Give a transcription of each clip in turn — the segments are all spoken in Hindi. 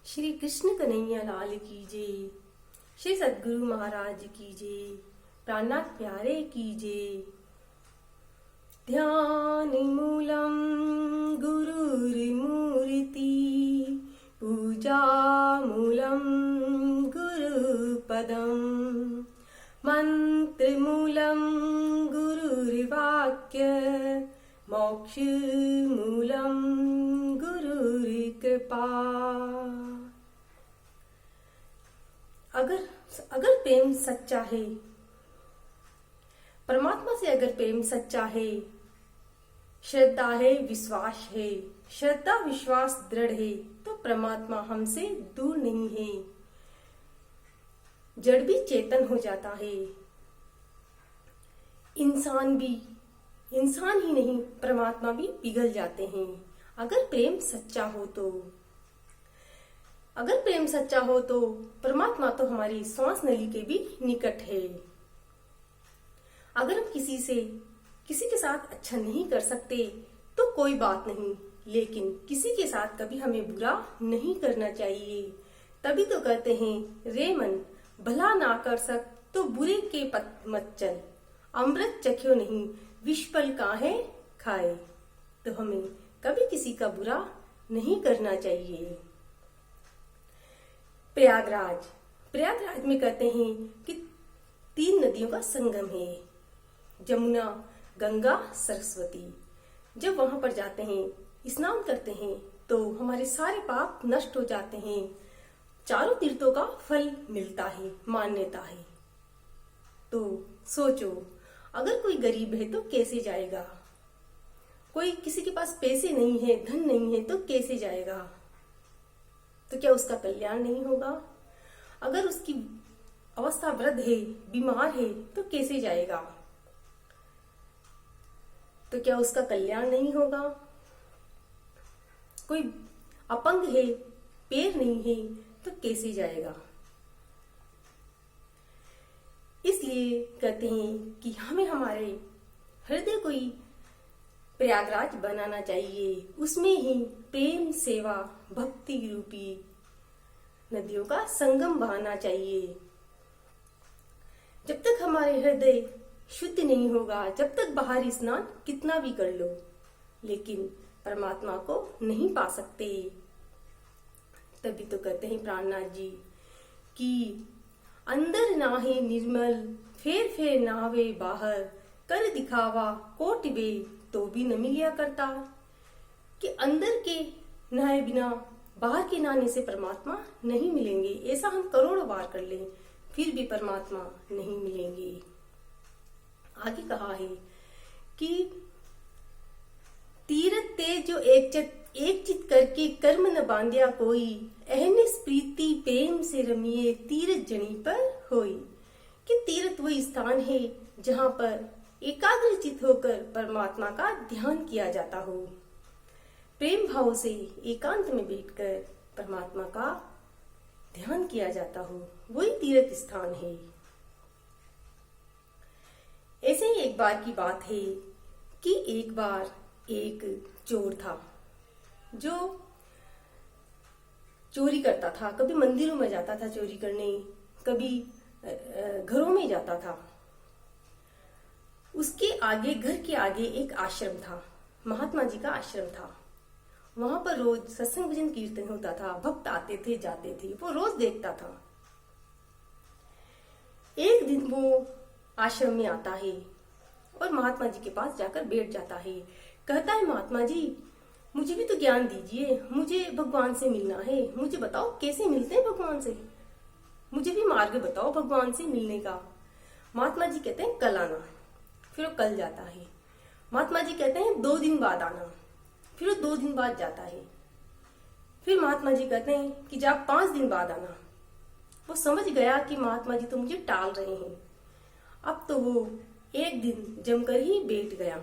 श्री कृष्ण कन्हैया लाल की जय। श्री सद्गुरु महाराज की जय। प्राणनाथ प्यारे की जय। ध्यान मूलम गुरुर्मूर्ति, पूजा मूलम गुरुपदम, मंत्र मूलम गुरुर्वाक्य, मोक्ष मूलम गुरुर्कृपा। अगर प्रेम सच्चा है, परमात्मा से अगर प्रेम सच्चा है, श्रद्धा है, विश्वास है, श्रद्धा विश्वास दृढ़ है, तो परमात्मा हमसे दूर नहीं है। जड़ भी चेतन हो जाता है। इंसान ही नहीं, परमात्मा भी पिघल जाते हैं अगर प्रेम सच्चा हो तो। अगर प्रेम सच्चा हो तो परमात्मा तो हमारी श्वास नली के भी निकट है। अगर हम किसी के साथ अच्छा नहीं कर सकते तो कोई बात नहीं, लेकिन किसी के साथ कभी हमें बुरा नहीं करना चाहिए। तभी तो कहते हैं, रे मन भला ना कर सक तो बुरे के पत मत चल, अमृत चख्यो नहीं विष फल काहे खाए। तो हमें कभी किसी का बुरा नहीं करना चाहिए। प्रयागराज में कहते हैं कि 3 नदियों का संगम है, जमुना, गंगा, सरस्वती। जब वहां पर जाते हैं, स्नान करते हैं, तो हमारे सारे पाप नष्ट हो जाते हैं। चारों तीर्थों का फल मिलता है, मान्यता है। तो सोचो, अगर कोई गरीब है तो कैसे जाएगा? कोई किसी के पास पैसे नहीं है, धन नहीं है, तो कैसे जाएगा? तो क्या उसका कल्याण नहीं होगा? अगर उसकी अवस्था वृद्ध है, बीमार है, तो कैसे जाएगा? तो क्या उसका कल्याण नहीं होगा? कोई अपंग है, पैर नहीं है, तो कैसे जाएगा? इसलिए कहते हैं कि हमें हमारे हृदय को ही प्रयागराज बनाना चाहिए। उसमें ही प्रेम, सेवा, भक्ति रूपी नदियों का संगम बहाना चाहिए। जब तक हमारे हृदय शुद्ध नहीं होगा, जब तक बाहरी स्नान कितना भी कर लो, लेकिन परमात्मा को नहीं पा सकते। तभी तो कहते हैं प्राणनाथ जी कि अंदर नाहे निर्मल, फेर फेर नावे बाहर, कर दिखावा कोटि वे तो भी न मिलिया करता। कि अंदर के नहाए बिना बाहर के नहाने से परमात्मा नहीं मिलेंगे। ऐसा हम करोड़ों बार कर लें, फिर भी परमात्मा नहीं मिलेंगे। आगे कहा है कि तीरथ ते जो एक चित करके कर्म न बांधिया कोई, अहनिस प्रीति प्रेम से रमिए तीरथ जनी पर होई। कि तीर्थ वही स्थान है जहां पर एकाग्रचित होकर परमात्मा का ध्यान किया जाता हो। प्रेम भाव से एकांत में बैठकर परमात्मा का ध्यान किया जाता हो, वही तीर्थ स्थान है। ऐसे ही एक बार की बात है कि एक बार एक चोर था जो चोरी करता था। कभी मंदिरों में जाता था चोरी करने, कभी घरों में जाता था। उसके आगे, घर के आगे एक आश्रम था, महात्मा जी का आश्रम था। वहां पर रोज सत्संग भजन कीर्तन होता था, भक्त आते थे जाते थे, वो रोज देखता था। एक दिन वो आश्रम में आता है और महात्मा जी के पास जाकर बैठ जाता है। कहता है, महात्मा जी मुझे भी तो ज्ञान दीजिए, मुझे भगवान से मिलना है, मुझे बताओ कैसे मिलते हैं भगवान से, मुझे भी मार्ग बताओ भगवान से मिलने का। महात्मा जी कहते हैं कल आना। फिर वो कल जाता है। महात्मा जी कहते हैं 2 दिन बाद आना। फिर वो 2 दिन बाद जाता है। फिर महात्मा जी कहते हैं कि जब 5 दिन बाद आना। वो समझ गया कि महात्मा जी तो मुझे टाल रहे हैं। अब तो वो एक दिन जमकर ही बैठ गया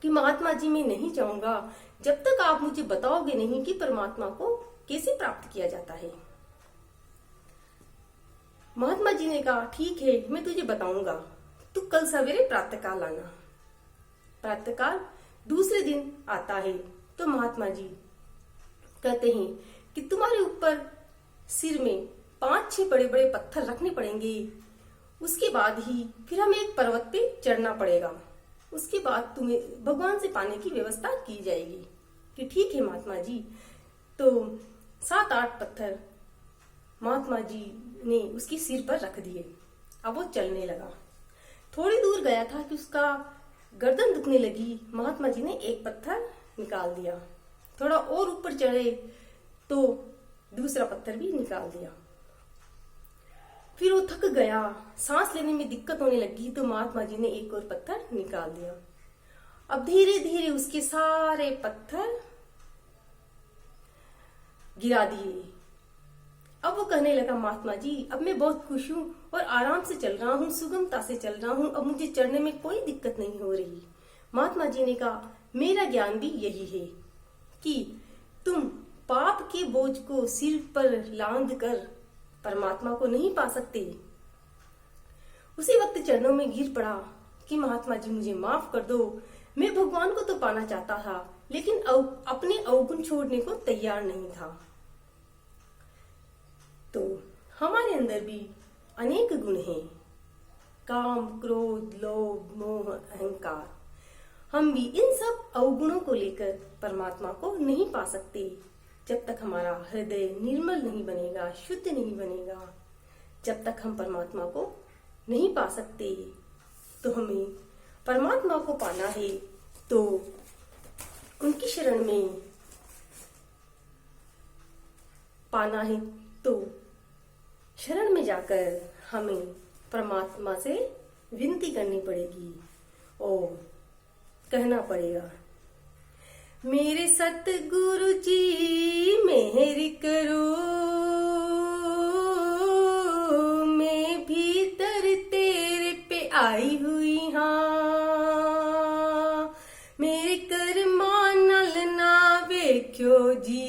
कि महात्मा जी मैं नहीं चाहूंगा जब तक आप मुझे बताओगे नहीं कि परमात्मा को कैसे प्राप्त किया जाता है। महात्मा जी ने कहा, ठीक है मैं तुझे बताऊंगा, तू कल सवेरे प्रातःकाल आना। प्रातःकाल दूसरे दिन आता है तो महात्मा जी कहते हैं कि तुम्हारे ऊपर सिर में 5-6 बड़े बड़े पत्थर रखने पड़ेंगे। उसके बाद ही फिर हमें एक पर्वत पे चढ़ना पड़ेगा। उसके बाद तुम्हें भगवान से पाने की व्यवस्था की जाएगी। कि ठीक है महात्मा जी। तो 7-8 पत्थर महात्मा जी ने उसके सिर पर रख दिए। अब वो चलने लगा। थोड़ी दूर गया था कि उसका गर्दन दुखने लगी। महात्मा जी ने एक पत्थर निकाल दिया। थोड़ा और ऊपर चढ़े तो दूसरा पत्थर भी निकाल दिया। फिर वो थक गया, सांस लेने में दिक्कत होने लगी, तो महात्मा जी ने एक और पत्थर निकाल दिया। अब धीरे धीरे उसके सारे पत्थर गिरा दिए। अब वो कहने लगा, महात्मा जी अब मैं बहुत खुश हूँ और आराम से चल रहा हूँ, सुगमता से चल रहा हूँ, अब मुझे चढ़ने में कोई दिक्कत नहीं हो रही। महात्मा जी ने कहा, मेरा ज्ञान भी यही है कि तुम पाप के बोझ को सिर पर लांद कर परमात्मा को नहीं पा सकते। उसी वक्त चरणों में गिर पड़ा कि महात्मा जी मुझे माफ कर दो, मैं भगवान को तो पाना चाहता था लेकिन अपने अवगुण छोड़ने को तैयार नहीं था। तो हमारे अंदर भी अनेक गुण हैं, काम, क्रोध, लोभ, मोह, अहंकार। हम भी इन सब अवगुणों को लेकर परमात्मा को नहीं पा सकते जब तक हमारा हृदय निर्मल नहीं बनेगा, शुद्ध नहीं बनेगा। जब तक हम परमात्मा को नहीं पा सकते। तो हमें परमात्मा को पाना है तो उनकी शरण में पाना है तो शरण में जाकर हमें परमात्मा से विनती करनी पड़ेगी और कहना पड़ेगा, मेरे सतगुरु जी मेहर करो, मैं भीतर तेरे पे आई हुई हाँ, मेरे कर्मा नल ना वेख्यो जी,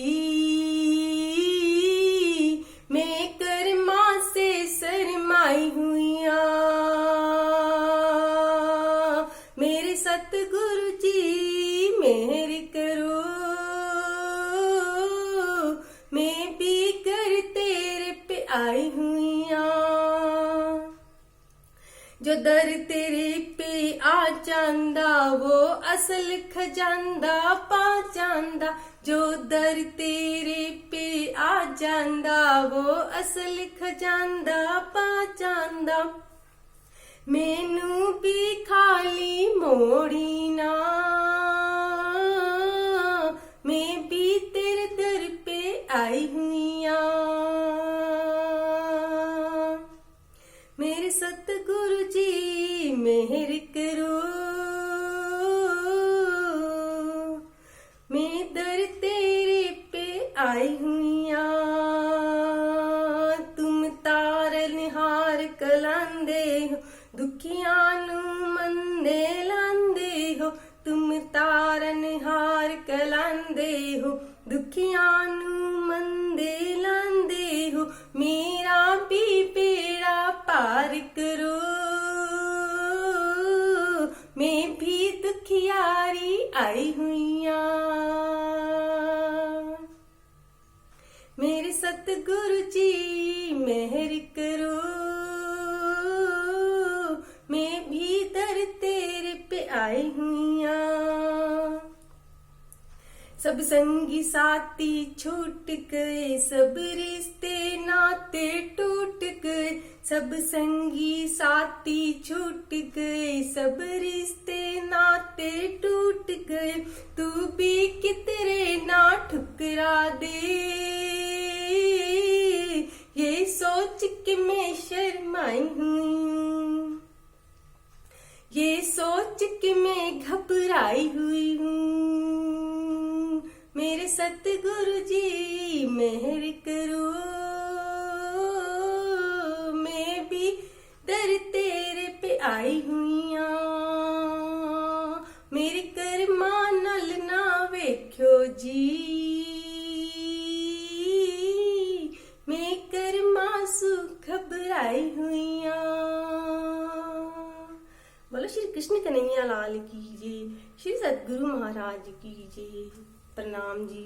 मैं कर्मा से शरमाई हुई हाँ, मेरे सतगुरु जी मेहर करो, मैं भी कर तेरे पे आई हुई हाँ। जो दर तेरे पे आ जांदा वो असल खजांदा पा जांदा, जो दर तेरे पे आ जांदा वो असल खजांदा पा जांदा, मैनू भी खाली मोड़ी ना, मैं भी तेरे दर पे आई हुई हाँ। मेरे सतगुरु जी मेहर करो, मैं दर तेरे पे आई हुई हाँ। तुम तारनहार कलांदे हो, दुखियां नू मंदे लांदे हो, तुम तारनहार कलांदे हो, दुखियां नू मंदे लांदे हो, मेरा भी बेड़ा पार करो, मैं भी दुखियारी आई हुई हाँ। मेरे सतगुरु जी मेहर करो, मैं भी दर तेरे पे आई हुई हाँ। सब संगी साथी छूट गए, सब रिश्ते नाते टूट गए, सब संगी साथी छूट गए, सब रिश्ते नाते टूट गए, तू भी कितरे ना ठुकरा दे, ये सोच के मैं शर्माई हूँ, ये सोच के मैं घबराई हुई हूँ। मेरे सतगुरु जी मेहर करो, मैं भी दर तेरे पे आई हुई हाँ। मेरे कर्मा नल ना वेख्यो जी, मैं कर्मा सु घबराई हुई हाँ। बोलो श्री कृष्ण कन्हैया लाल की जय, श्री सतगुरु महाराज की जय। प्रणाम जी।